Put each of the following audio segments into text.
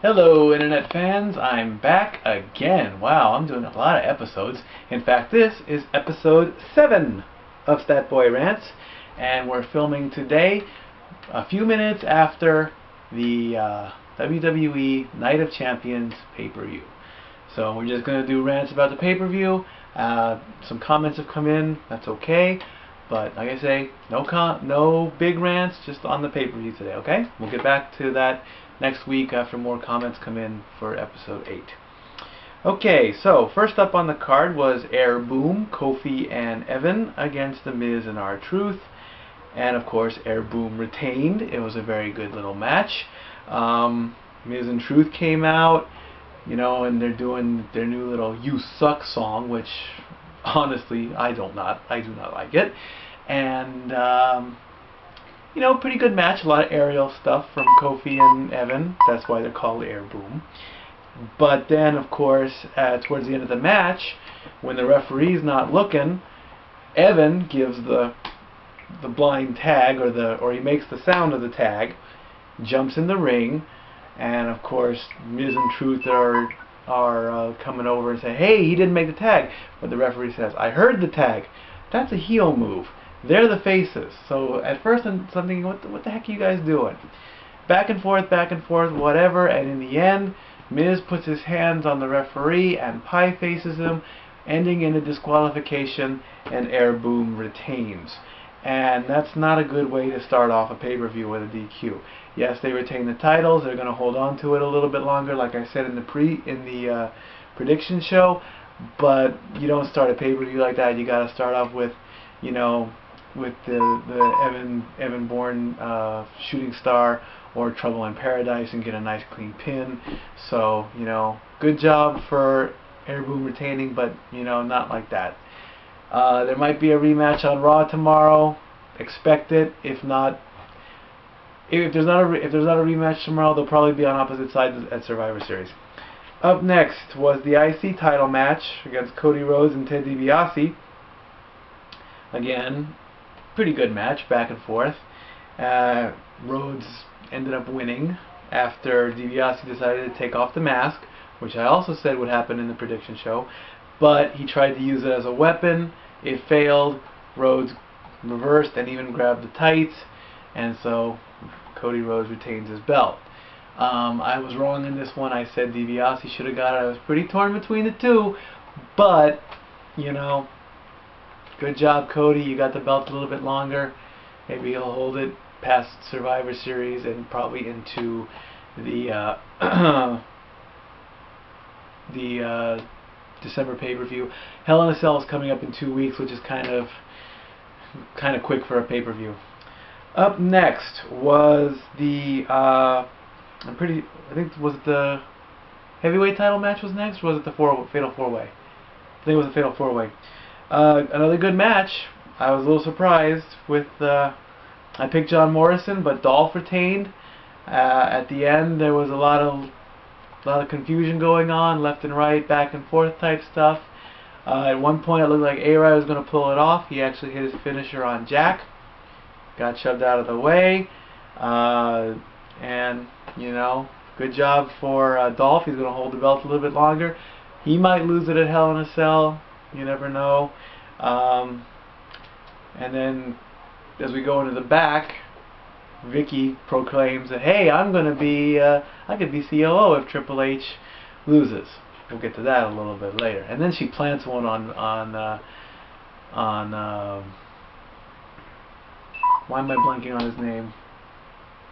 Hello Internet fans, I'm back again. Wow, I'm doing a lot of episodes. In fact, this is episode 7 of Stat Boy Rants, and we're filming today a few minutes after the WWE Night of Champions pay-per-view. So we're just going to do rants about the pay-per-view. Some comments have come in, that's okay. But like I say, no big rants, just on the pay-per-view today, okay? We'll get back to that next week after more comments come in for episode 8. Okay, so first up on the card was Air Boom, Kofi and Evan against the Miz and R-Truth. And of course, Air Boom retained. It was a very good little match. Miz and Truth came out, you know, and they're doing their new little "You Suck" song, which honestly I do not like it. And you know, pretty good match. A lot of aerial stuff from Kofi and Evan. That's why they're called Air Boom. But then, of course, towards the end of the match, when the referee's not looking, Evan gives the blind tag, or he makes the sound of the tag, jumps in the ring, and of course, Miz and Truth are coming over and say, "Hey, he didn't make the tag." But the referee says, "I heard the tag." That's a heel move. They're the faces. So at first I'm thinking, what the heck are you guys doing? Back and forth, whatever. And in the end, Miz puts his hands on the referee and pie faces him, ending in a disqualification, and Air Boom retains. And that's not a good way to start off a pay-per-view with a DQ. Yes, they retain the titles. They're going to hold on to it a little bit longer, like I said in the prediction show. But you don't start a pay-per-view like that. You got to start off with, you know, with the Evan Bourne shooting star or Trouble in Paradise and get a nice clean pin. So, you know, good job for Air Boom retaining, but, you know, not like that. There might be a rematch on Raw tomorrow. Expect it. If not, if there's not a rematch tomorrow, they'll probably be on opposite sides at Survivor Series. Up next was the IC title match against Cody Rhodes and Ted DiBiase. Again, pretty good match, back and forth. Rhodes ended up winning after DiBiase decided to take off the mask, which I also said would happen in the prediction show. But he tried to use it as a weapon. It failed. Rhodes reversed and even grabbed the tights. And so Cody Rhodes retains his belt. I was wrong in this one. I said DiBiase should have got it. I was pretty torn between the two. But, you know, good job, Cody. You got the belt a little bit longer. Maybe he'll hold it past Survivor Series and probably into the December pay-per-view. Hell in a Cell is coming up in 2 weeks, which is kind of quick for a pay-per-view. Up next was the I think was it the heavyweight title match was next, or was it the fatal four-way? I think it was the fatal four-way. Another good match. I was a little surprised with I picked John Morrison, but Dolph retained. At the end, there was a lot of confusion going on, left and right, back and forth type stuff. At one point, it looked like A-Rod was going to pull it off. He actually hit his finisher on Jack. Got shoved out of the way. And, you know, good job for Dolph. He's going to hold the belt a little bit longer. He might lose it at Hell in a Cell. You never know. And then, as we go into the back, Vicky proclaims that, "Hey, I'm going to be, I could be COO if Triple H loses." We'll get to that a little bit later. And then she plants one on why am I blanking on his name?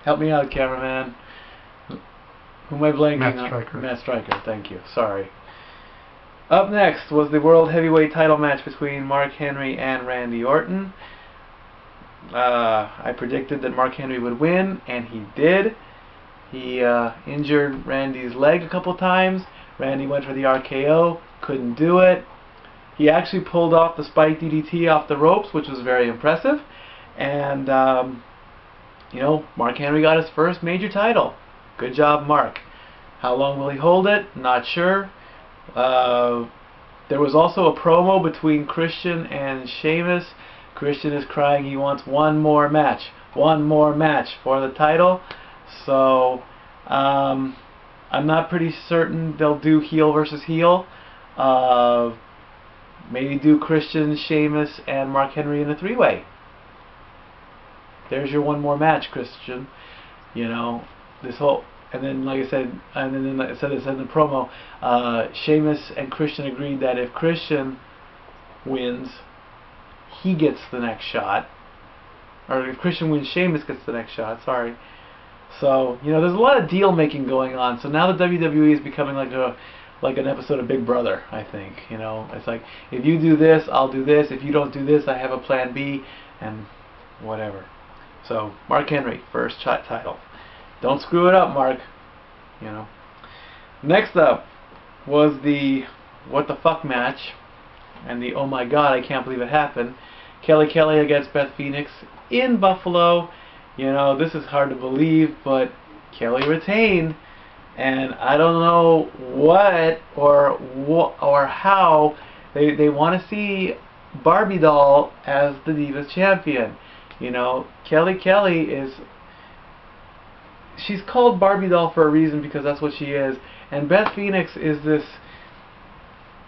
Help me out, cameraman. Who am I blanking on? Matt Striker. Matt Striker, thank you. Sorry. Up next was the World Heavyweight title match between Mark Henry and Randy Orton. I predicted that Mark Henry would win, and he did. He injured Randy's leg a couple times. Randy went for the RKO, couldn't do it. He actually pulled off the spike DDT off the ropes, which was very impressive. And, you know, Mark Henry got his first major title. Good job, Mark. How long will he hold it? Not sure. There was also a promo between Christian and Sheamus. Christian is crying he wants one more match for the title. So, I'm not pretty certain they'll do heel versus heel. Maybe do Christian, Sheamus, and Mark Henry in a three-way. There's your one more match, Christian. You know, this whole, and then like I said, and then like I said this in the promo, Sheamus and Christian agreed that if Christian wins, he gets the next shot, or if Christian wins, Sheamus gets the next shot. Sorry. So you know, there's a lot of deal making going on. So now the WWE is becoming like an episode of Big Brother, I think. You know, it's like, if you do this, I'll do this. If you don't do this, I have a plan B, and whatever. So Mark Henry, first title. Don't screw it up, Mark. You know. Next up was the what the fuck match, and the oh my god, I can't believe it happened. Kelly against Beth Phoenix in Buffalo. You know, this is hard to believe, but Kelly retained. And I don't know what or how they want to see Barbie doll as the Divas champion. You know, Kelly is, she's called Barbie doll for a reason, because that's what she is. And Beth Phoenix is this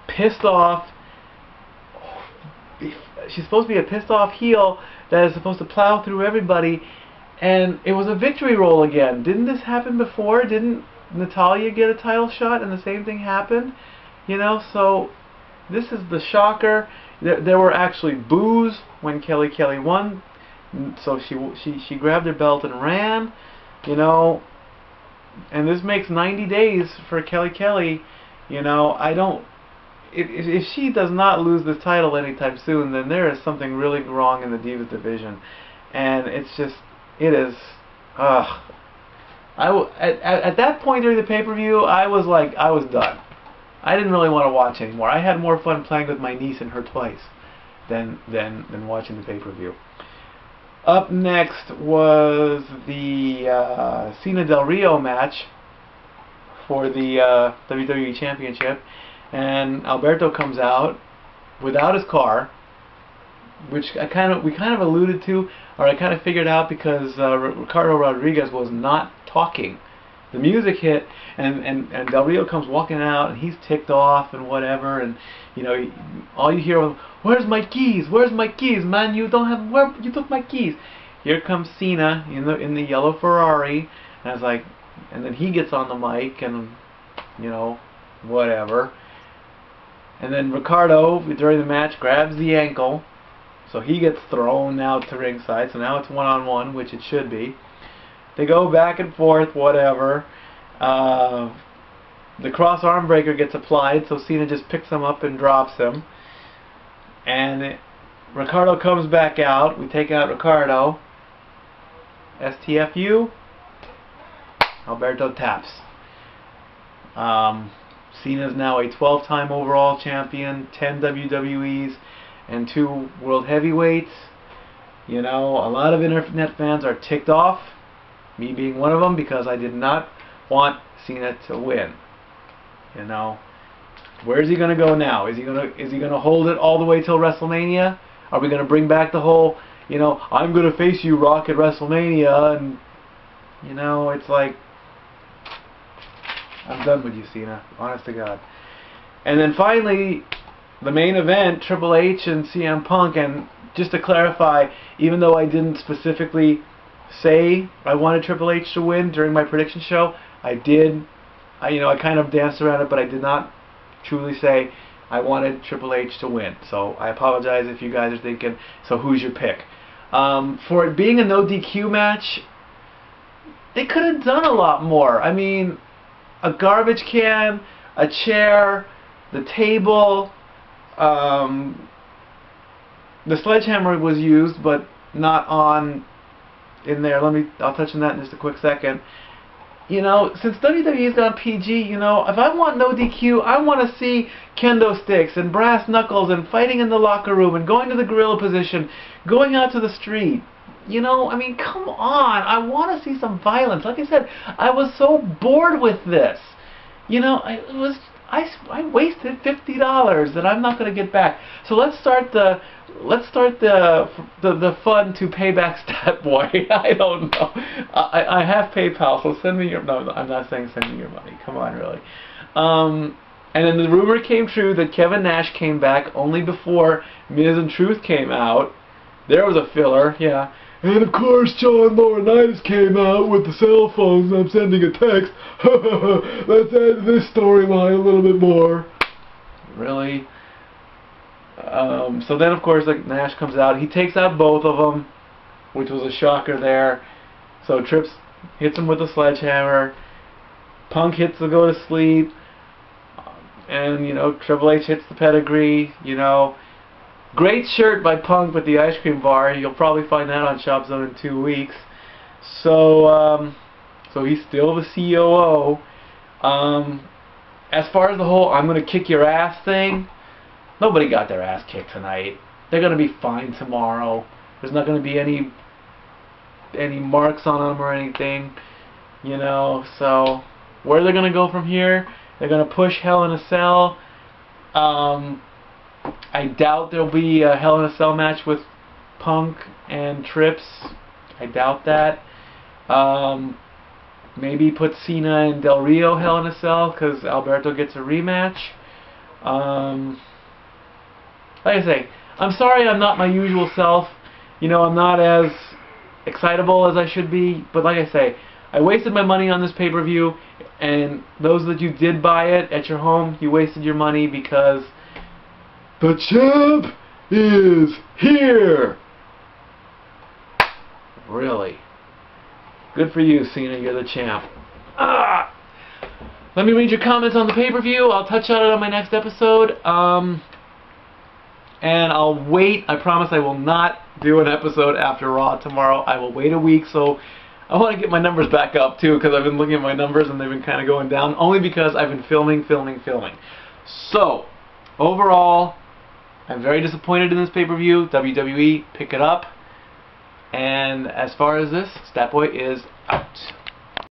pissed off, she's supposed to be a pissed off heel that is supposed to plow through everybody. And it was a victory roll again. Didn't this happen before? Didn't Natalya get a title shot and the same thing happened? You know, so this is the shocker. There were actually boos when Kelly won. So she grabbed her belt and ran. You know, and this makes 90 days for Kelly. You know, I don't. If she does not lose this title anytime soon, then there is something really wrong in the Divas division, and it's just, it is. At that point during the pay-per-view, I was like, I was done. I didn't really want to watch anymore. I had more fun playing with my niece and her toys than watching the pay-per-view. Up next was the Cena Del Rio match for the WWE Championship, and Alberto comes out without his car, which we kind of alluded to, or I kind of figured out, because Ricardo Rodriguez was not talking. The music hit, and Del Rio comes walking out, and he's ticked off and whatever, and you know, all you hear was, "Where's my keys? Where's my keys, man? You don't have, where you took my keys?" Here comes Cena in the yellow Ferrari, and I was like, and then he gets on the mic, and you know, whatever. And then Ricardo during the match grabs the ankle, so he gets thrown out to ringside. So now it's one-on-one, which it should be. They go back and forth, whatever. The cross arm breaker gets applied, so Cena just picks him up and drops him. And Ricardo comes back out. We take out Ricardo. STFU. Alberto taps. Cena's now a 12-time overall champion, 10 WWEs, and 2 World Heavyweights. You know, a lot of internet fans are ticked off, me being one of them, because I did not want Cena to win. You know, where's he gonna go now? Is he gonna hold it all the way till WrestleMania? Are we gonna bring back the whole, you know, I'm gonna face you, Rock, at WrestleMania? And you know, it's like, I'm done with you, Cena, honest to God. And then finally, the main event, Triple H and CM Punk. And just to clarify, even though I didn't specifically say I wanted Triple H to win during my prediction show, I did. I kind of danced around it, but I did not truly say I wanted Triple H to win. So I apologize if you guys are thinking, so who's your pick? For it being a no DQ match, they could have done a lot more. I mean, a garbage can, a chair, the table, the sledgehammer was used, but not on in there. I'll touch on that in just a quick second. You know, since WWE's gone PG, you know, if I want no DQ, I want to see kendo sticks and brass knuckles and fighting in the locker room and going to the gorilla position, going out to the street. You know, I mean, come on. I want to see some violence. Like I said, I was so bored with this. You know, I wasted $50 that I'm not going to get back. So let's start the fun to pay back Stat Boy. I don't know. I have PayPal, so send me your. No, I'm not saying send me your money. Come on, really. And then the rumor came true that Kevin Nash came back only before Miz and Truth came out. There was a filler, yeah. And of course, John Laurinaitis came out with the cell phones. I'm sending a text. Let's add this storyline a little bit more. Really? So then, of course, like Nash comes out. He takes out both of them, which was a shocker there. So Trips hits him with a sledgehammer. Punk hits the go to sleep. And, you know, Triple H hits the pedigree, you know. Great shirt by Punk with the ice cream bar. You'll probably find that on Shop Zone in 2 weeks. So, so he's still the COO. As far as the whole I'm going to kick your ass thing, nobody got their ass kicked tonight. They're going to be fine tomorrow. There's not going to be any marks on them or anything, you know. So, where they're going to go from here? They're going to push Hell in a Cell. I doubt there'll be a Hell in a Cell match with Punk and Trips. I doubt that. Maybe put Cena and Del Rio Hell in a Cell because Alberto gets a rematch. Like I say, I'm sorry I'm not my usual self. You know, I'm not as excitable as I should be. But like I say, I wasted my money on this pay-per-view. And those that you did buy it at your home, you wasted your money because the champ is here. Really. Good for you, Cena. You're the champ. Let me read your comments on the pay-per-view. I'll touch on it on my next episode. And I'll wait. I promise I will not do an episode after Raw tomorrow. I will wait a week, so I want to get my numbers back up, too, because I've been looking at my numbers and they've been kind of going down, only because I've been filming. So, overall, I'm very disappointed in this pay-per-view. WWE, pick it up. And as far as this, Statboy is out.